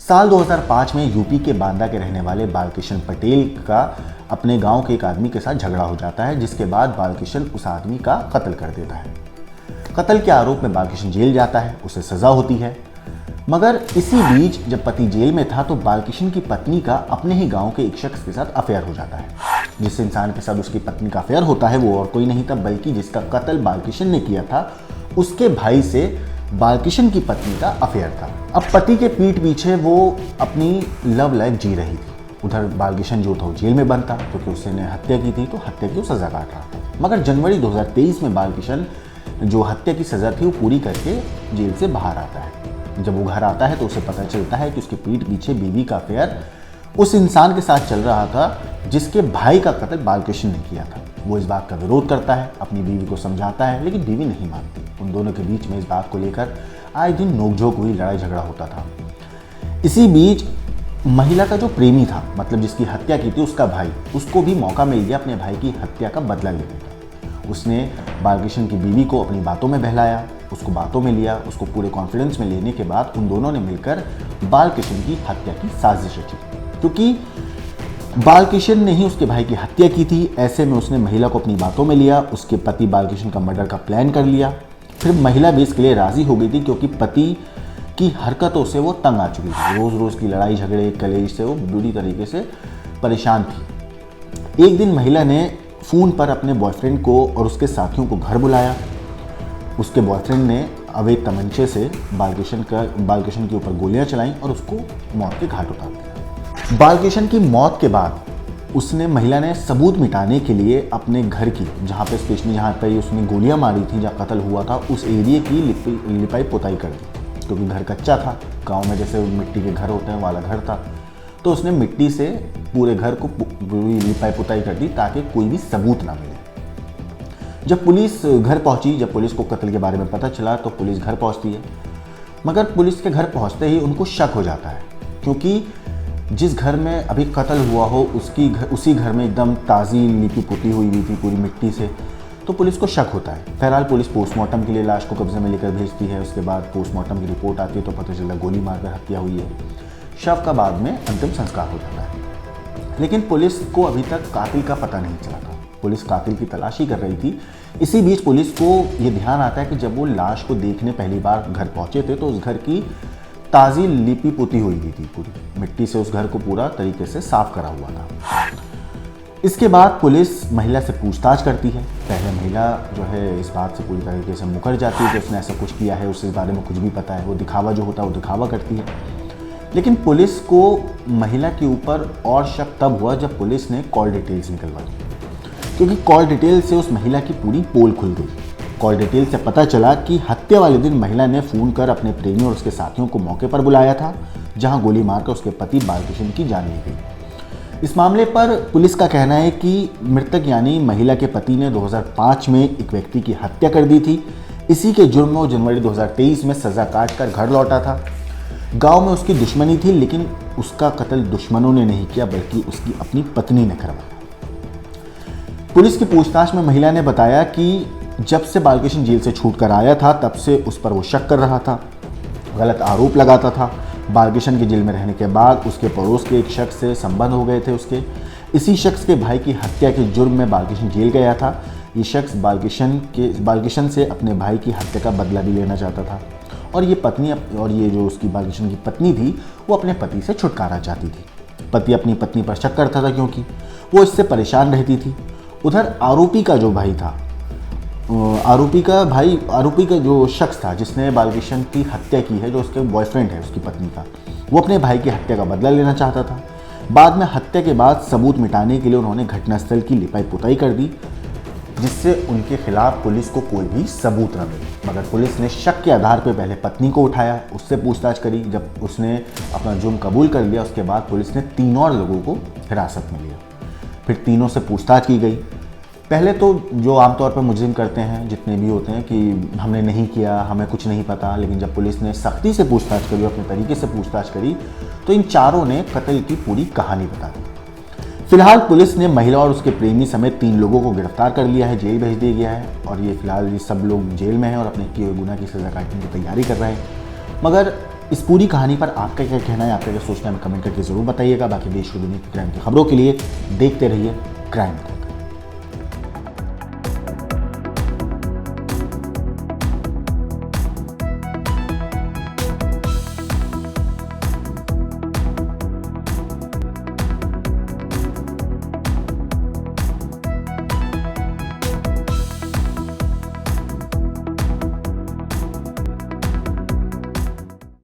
साल 2005 में यूपी के बांदा के रहने वाले बालकिशन पटेल का अपने गांव के एक आदमी के साथ झगड़ा हो जाता है, जिसके बाद बालकिशन उस आदमी का कत्ल कर देता है। कत्ल के आरोप में बालकिशन जेल जाता है, उसे सजा होती है। मगर इसी बीच जब पति जेल में था तो बालकिशन की पत्नी का अपने ही गांव के एक शख्स के साथ अफेयर हो जाता है। जिस इंसान के साथ उसकी पत्नी का अफेयर होता है वो और कोई नहीं था बल्कि जिसका कत्ल बालकिशन ने किया था, उसके भाई से बालकिशन की पत्नी का अफेयर था। अब पति के पीठ पीछे वो अपनी लव लाइफ जी रही थी। उधर बालकिशन जो था वो जेल में बंद था क्योंकि उसने हत्या की थी, तो हत्या की सजा काट रहा था। मगर जनवरी 2023 में बालकिशन जो हत्या की सजा थी वो पूरी करके जेल से बाहर आता है। जब वो घर आता है तो उसे पता चलता है कि उसके पीठ पीछे बीवी का अफेयर उस इंसान के साथ चल रहा था जिसके भाई का कत्ल बालकिशन ने किया था। वो इस बात का विरोध करता है, अपनी बीवी को समझाता है, लेकिन बीवी नहीं मानती। उन दोनों के बीच में इस बात को लेकर आए दिन नोकझोंक हुई, लड़ाई झगड़ा होता था। इसी बीच महिला का जो प्रेमी था, मतलब जिसकी हत्या की थी, उसका भाई, उसको भी मौका मिल गया अपने भाई की हत्या का बदला लेने का। उसने बालकिशन की बीवी को अपनी बातों में बहलाया, उसको बातों में लिया, उसको पूरे कॉन्फिडेंस में लेने के बाद उन दोनों ने मिलकर बालकिशन की हत्या की साजिश रची। क्योंकि बालकिशन ने ही उसके भाई की हत्या की थी, ऐसे में उसने महिला को अपनी बातों में लिया, उसके पति बालकिशन का मर्डर का प्लान कर लिया। फिर महिला भी इसके लिए राज़ी हो गई थी क्योंकि पति की हरकतों से वो तंग आ चुकी थी। रोज़ रोज़ की लड़ाई झगड़े कलेश से वो बुरी तरीके से परेशान थी। एक दिन महिला ने फ़ोन पर अपने बॉयफ्रेंड को और उसके साथियों को घर बुलाया। उसके बॉयफ्रेंड ने अवैध तमंचे से बालकिशन के ऊपर गोलियां चलाईं और उसको मौत के घाट उतार दिया। बालकिशन की मौत के बाद महिला ने सबूत मिटाने के लिए अपने घर की, जहाँ पे स्पेशली जहाँ पे उसने गोलियां मारी थी, जहाँ कत्ल हुआ था, उस एरिया की लिपाई पोताई कर दी। क्योंकि घर कच्चा था, गांव में जैसे मिट्टी के घर होते हैं वाला घर था, तो उसने मिट्टी से पूरे घर को पूरी लिपाई पोताई कर दी ताकि कोई भी सबूत ना मिले। जब पुलिस घर पहुंची, जब पुलिस को कत्ल के बारे में पता चला तो पुलिस घर पहुंचती है। मगर पुलिस के घर पहुंचते ही उनको शक हो जाता है क्योंकि जिस घर में अभी कत्ल हुआ हो उसी घर में एकदम ताज़ी लिपि पुती हुई थी पूरी मिट्टी से, तो पुलिस को शक होता है। बहरहाल पुलिस पोस्टमार्टम के लिए लाश को कब्जे में लेकर भेजती है। उसके बाद पोस्टमार्टम की रिपोर्ट आती है तो पता चलता गोली मारकर हत्या हुई है। शव का बाद में अंतिम संस्कार हो जाता है। लेकिन पुलिस को अभी तक कातिल का पता नहीं चला था। पुलिस कातिल की तलाशी कर रही थी। इसी बीच पुलिस को ये ध्यान आता है कि जब वो लाश को देखने पहली बार घर पहुंचे थे तो उस घर की ताज़ी लिपि पोती हुई थी, पूरी मिट्टी से उस घर को पूरा तरीके से साफ करा हुआ था। इसके बाद पुलिस महिला से पूछताछ करती है। पहले महिला जो है इस बात से पूरी तरीके से मुकर जाती है कि उसने ऐसा कुछ किया है, उससे इस बारे में कुछ भी पता है। वो दिखावा जो होता है वो दिखावा करती है। लेकिन पुलिस को महिला के ऊपर और शक तब हुआ जब पुलिस ने कॉल डिटेल्स निकलवाई, क्योंकि कॉल डिटेल से उस महिला की पूरी पोल खुल गई। कॉल डिटेल से पता चला कि हत्या वाले दिन महिला ने फ़ोन कर अपने प्रेमी और उसके साथियों को मौके पर बुलाया था, जहां गोली मारकर उसके पति बालकिशन की जान ली गई। इस मामले पर पुलिस का कहना है कि मृतक यानी महिला के पति ने 2005 में एक व्यक्ति की हत्या कर दी थी। इसी के जुर्म में वो जनवरी 2023 में सज़ा काट कर घर लौटा था। गाँव में उसकी दुश्मनी थी, लेकिन उसका कत्ल दुश्मनों ने नहीं किया बल्कि उसकी अपनी पत्नी ने करवाया। पुलिस की पूछताछ में महिला ने बताया कि जब से बालकिशन जेल से छूट कर आया था तब से उस पर वो शक कर रहा था, गलत आरोप लगाता था। बालकिशन के जेल में रहने के बाद उसके पड़ोस के एक शख्स से संबंध हो गए थे उसके। इसी शख्स के भाई की हत्या के जुर्म में बालकिशन जेल गया था। ये शख्स बालकिशन से अपने भाई की हत्या का बदला भी लेना चाहता था और ये जो उसकी बालकिशन की पत्नी थी वो अपने पति से छुटकारा चाहती थी। पति अपनी पत्नी पर शक करता था क्योंकि वो इससे परेशान रहती थी। उधर आरोपी का जो भाई था, आरोपी का जो शख्स था जिसने बालकिशन की हत्या की है, जो उसके बॉयफ्रेंड है उसकी पत्नी का, वो अपने भाई की हत्या का बदला लेना चाहता था। बाद में हत्या के बाद सबूत मिटाने के लिए उन्होंने घटनास्थल की लिपाई पुताई कर दी, जिससे उनके खिलाफ पुलिस को कोई भी सबूत न मिले। मगर पुलिस ने शक के आधार पर पहले पत्नी को उठाया, उससे पूछताछ करी। जब उसने अपना जुर्म कबूल कर लिया उसके बाद पुलिस ने 3 और लोगों को हिरासत में लिया। फिर तीनों से पूछताछ की गई। पहले तो जो आमतौर पर मुजरिम करते हैं, जितने भी होते हैं, कि हमने नहीं किया, हमें कुछ नहीं पता। लेकिन जब पुलिस ने सख्ती से पूछताछ करी, अपने तरीके से पूछताछ करी, तो इन चारों ने कत्ल की पूरी कहानी बता दी। फिलहाल पुलिस ने महिला और उसके प्रेमी समेत 3 लोगों को गिरफ्तार कर लिया है, जेल भेज दिया गया है और ये फिलहाल ये सब लोग जेल में हैं और अपने किए हुए गुनाह की सज़ा काटने की तैयारी कर रहे हैं। मगर इस पूरी कहानी पर आपका क्या कहना है, आपका क्या सोचना है, हमें कमेंट करके जरूर बताइएगा। बाकी देश और दुनिया की क्राइम की खबरों के लिए देखते रहिए क्राइम को।